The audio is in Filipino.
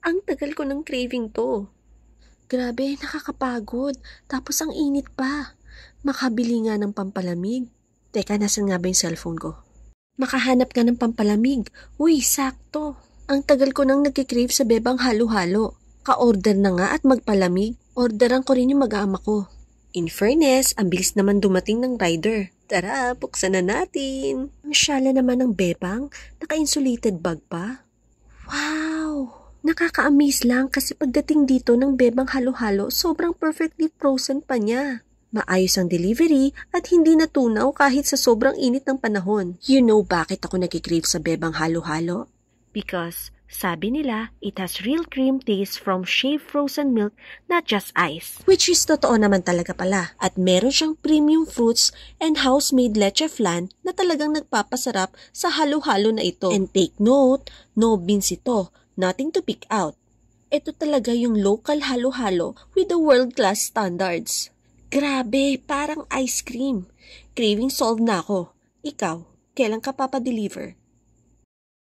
Ang tagal ko ng craving to. Grabe, nakakapagod. Tapos ang init pa. Makabili nga ng pampalamig. Teka, nasan nga ba yung cellphone ko? Makahanap ka ng pampalamig. Uy, sakto. Ang tagal ko nang nagkikrave sa bebang halo-halo. Ka-order na nga at magpalamig. Orderan ko rin yung mag-aama ko. In fairness, ang bilis naman dumating ng rider. Tara, buksan na natin. Ang syala naman ng bebang, naka-insulated bag pa. Wow! Nakaka-amaze lang kasi pagdating dito ng bebang halo-halo, sobrang perfectly frozen pa niya. Maayos ang delivery at hindi natunaw kahit sa sobrang init ng panahon. You know bakit ako nagkikrave sa bebang halo-halo? Because sabi nila, it has real cream taste from shaved frozen milk, not just ice. Which is totoo naman talaga pala. At meron siyang premium fruits and house-made leche flan na talagang nagpapasarap sa halo-halo na ito. And take note, no beans ito. Nothing to pick out. Ito talaga yung local halo-halo with the world-class standards. Grabe, parang ice cream. Craving solved na ako. Ikaw, kailan ka papadeliver?